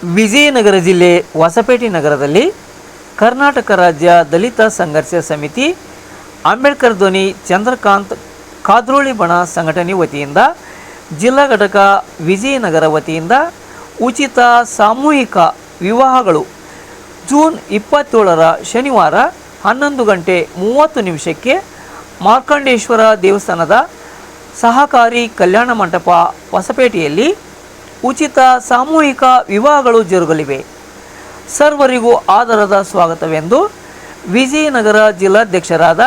ವಿಜಯನಗರ ಜಿಲ್ಲೆ ಹೊಸಪೇಟೆ ನಗರದಲ್ಲಿ ಕರ್ನಾಟಕ ರಾಜ್ಯ ದಲಿತ ಸಂಘರ್ಷ ಸಮಿತಿ ಅಂಬೇಡ್ಕರ್ ಧ್ವನಿ ಚಂದ್ರಕಾಂತ್ ಕಾದ್ರೋಳಿ ಬಣ ಸಂಘಟನೆ ವತಿಯಿಂದ ಜಿಲ್ಲಾ ಘಟಕ ವಿಜಯನಗರ ವತಿಯಿಂದ ಉಚಿತ ಸಾಮೂಹಿಕ ವಿವಾಹಗಳು ಜೂನ್ 27ರ ಶನಿವಾರ 11:30 ಮಾರ್ಕಂಡೇಶ್ವರ ದೇವಸ್ಥಾನದ ಸಹಕಾರಿ ಕಲ್ಯಾಣ ಮಂಟಪ ಹೊಸಪೇಟೆಯಲ್ಲಿ ಉಚಿತ ಸಾಮೂಹಿಕ ವಿವಾಹಗಳು ಜರುಗಲಿವೆ. ಸರ್ವರಿಗೂ ಆದರದ ಸ್ವಾಗತವೆಂದು ವಿಜಯನಗರ ಜಿಲ್ಲಾಧ್ಯಕ್ಷರಾದ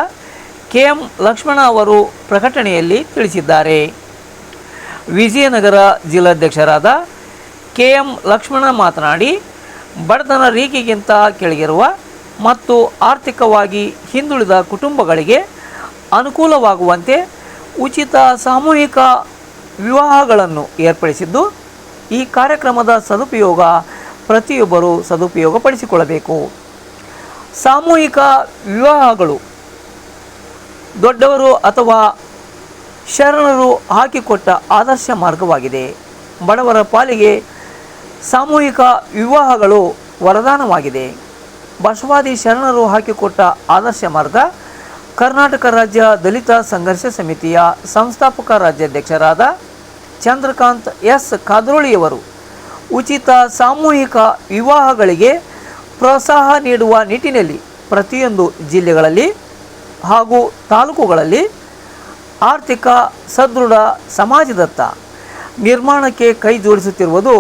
KM ಲಕ್ಷ್ಮಣ ಅವರು ಪ್ರಕಟಣೆಯಲ್ಲಿ ತಿಳಿಸಿದ್ದಾರೆ. ವಿಜಯನಗರ ಜಿಲ್ಲಾಧ್ಯಕ್ಷರಾದ KM ಲಕ್ಷ್ಮಣ ಮಾತನಾಡಿ, ಬಡತನ ರೇಖೆಗಿಂತ ಕೆಳಗಿರುವ ಮತ್ತು ಆರ್ಥಿಕವಾಗಿ ಹಿಂದುಳಿದ ಕುಟುಂಬಗಳಿಗೆ ಅನುಕೂಲವಾಗುವಂತೆ ಉಚಿತ ಸಾಮೂಹಿಕ ವಿವಾಹಗಳನ್ನು ಏರ್ಪಡಿಸಿದ್ದು, ಈ ಕಾರ್ಯಕ್ರಮದ ಸದುಪಯೋಗ ಪ್ರತಿಯೊಬ್ಬರೂ ಸದುಪಯೋಗಪಡಿಸಿಕೊಳ್ಳಬೇಕು. ಸಾಮೂಹಿಕ ವಿವಾಹಗಳು ದೊಡ್ಡವರು ಅಥವಾ ಶರಣರು ಹಾಕಿಕೊಟ್ಟ ಆದರ್ಶ ಮಾರ್ಗವಾಗಿದೆ. ಬಡವರ ಪಾಲಿಗೆ ಸಾಮೂಹಿಕ ವಿವಾಹಗಳು ವರದಾನವಾಗಿದೆ. ಬಸವಾದಿ ಶರಣರು ಹಾಕಿಕೊಟ್ಟ ಆದರ್ಶ ಮಾರ್ಗ ಕರ್ನಾಟಕ ರಾಜ್ಯ ದಲಿತ ಸಂಘರ್ಷ ಸಮಿತಿಯ ಸಂಸ್ಥಾಪಕ ರಾಜ್ಯಾಧ್ಯಕ್ಷರಾದ ಚಂದ್ರಕಾಂತ್ ಎಸ್ ಕಾದ್ರೋಳಿಯವರು ಉಚಿತ ಸಾಮೂಹಿಕ ವಿವಾಹಗಳಿಗೆ ಪ್ರೋತ್ಸಾಹ ನೀಡುವ ನಿಟ್ಟಿನಲ್ಲಿ ಪ್ರತಿಯೊಂದು ಜಿಲ್ಲೆಗಳಲ್ಲಿ ಹಾಗೂ ತಾಲೂಕುಗಳಲ್ಲಿ ಆರ್ಥಿಕ ಸದೃಢ ಸಮಾಜದತ್ತ ನಿರ್ಮಾಣಕ್ಕೆ ಕೈ ಜೋಡಿಸುತ್ತಿರುವುದು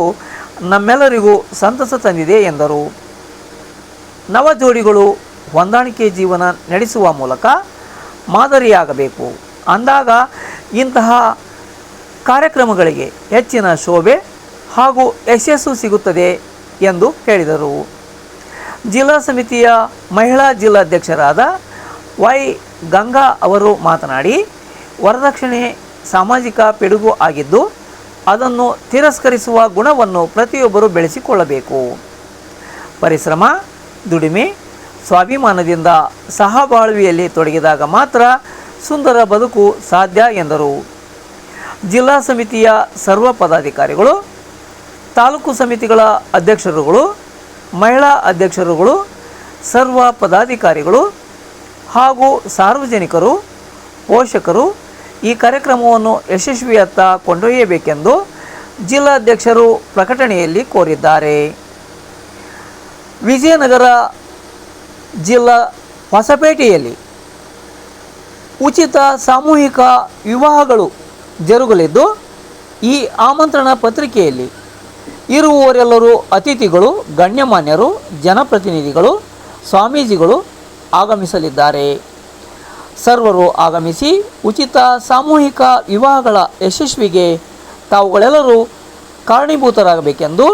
ನಮ್ಮೆಲ್ಲರಿಗೂ ಸಂತಸ ತಂದಿದೆ ಎಂದರು. ನವ ಜೋಡಿಗಳು ಹೊಂದಾಣಿಕೆ ಜೀವನ ನಡೆಸುವ ಮೂಲಕ ಮಾದರಿಯಾಗಬೇಕು. ಅಂದಾಗ ಇಂತಹ ಕಾರ್ಯಕ್ರಮಗಳಿಗೆ ಹೆಚ್ಚಿನ ಶೋಭೆ ಹಾಗೂ ಯಶಸ್ಸು ಸಿಗುತ್ತದೆ ಎಂದು ಹೇಳಿದರು. ಜಿಲ್ಲಾ ಸಮಿತಿಯ ಮಹಿಳಾ ಜಿಲ್ಲಾಧ್ಯಕ್ಷರಾದ ವೈ ಗಂಗಾ ಅವರು ಮಾತನಾಡಿ, ವರದಕ್ಷಿಣೆ ಸಾಮಾಜಿಕ ಪಿಡುಗು ಆಗಿದ್ದು ಅದನ್ನು ತಿರಸ್ಕರಿಸುವ ಗುಣವನ್ನು ಪ್ರತಿಯೊಬ್ಬರೂ ಬೆಳೆಸಿಕೊಳ್ಳಬೇಕು. ಪರಿಶ್ರಮ, ದುಡಿಮೆ, ಸ್ವಾಭಿಮಾನದಿಂದ ಸಹಬಾಳ್ವೆಯಲ್ಲಿ ತೊಡಗಿದಾಗ ಮಾತ್ರ ಸುಂದರ ಬದುಕು ಸಾಧ್ಯ ಎಂದರು. ಜಿಲ್ಲಾ ಸಮಿತಿಯ ಸರ್ವ ಪದಾಧಿಕಾರಿಗಳು, ತಾಲೂಕು ಸಮಿತಿಗಳ ಅಧ್ಯಕ್ಷರುಗಳು, ಮಹಿಳಾ ಅಧ್ಯಕ್ಷರುಗಳು, ಸರ್ವ ಪದಾಧಿಕಾರಿಗಳು ಹಾಗೂ ಸಾರ್ವಜನಿಕರು, ಪೋಷಕರು ಈ ಕಾರ್ಯಕ್ರಮವನ್ನು ಯಶಸ್ವಿಯತ್ತ ಕೊಂಡೊಯ್ಯಬೇಕೆಂದು ಜಿಲ್ಲಾಧ್ಯಕ್ಷರು ಪ್ರಕಟಣೆಯಲ್ಲಿ ಕೋರಿದ್ದಾರೆ. ವಿಜಯನಗರ ಜಿಲ್ಲಾ ಹೊಸಪೇಟೆಯಲ್ಲಿ ಉಚಿತ ಸಾಮೂಹಿಕ ವಿವಾಹಗಳು ಜರುಗಲಿದ್ದು, ಈ ಆಮಂತ್ರಣ ಪತ್ರಿಕೆಯಲ್ಲಿ ಇರುವವರೆಲ್ಲರೂ ಅತಿಥಿಗಳು, ಗಣ್ಯಮಾನ್ಯರು, ಜನಪ್ರತಿನಿಧಿಗಳು, ಸ್ವಾಮೀಜಿಗಳು ಆಗಮಿಸಲಿದ್ದಾರೆ. ಸರ್ವರು ಆಗಮಿಸಿ ಉಚಿತ ಸಾಮೂಹಿಕ ವಿವಾಹಗಳ ಯಶಸ್ವಿಗೆ ತಾವುಗಳೆಲ್ಲರೂ ಕಾರಣೀಭೂತರಾಗಬೇಕೆಂದು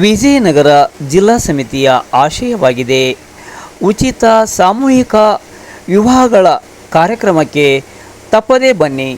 ವಿಜಯನಗರ ಜಿಲ್ಲಾ ಸಮಿತಿಯ ಆಶಯವಾಗಿದೆ. ಉಚಿತ ಸಾಮೂಹಿಕ ವಿವಾಹಗಳ ಕಾರ್ಯಕ್ರಮಕ್ಕೆ ತಪ್ಪದೇ ಬನ್ನಿ.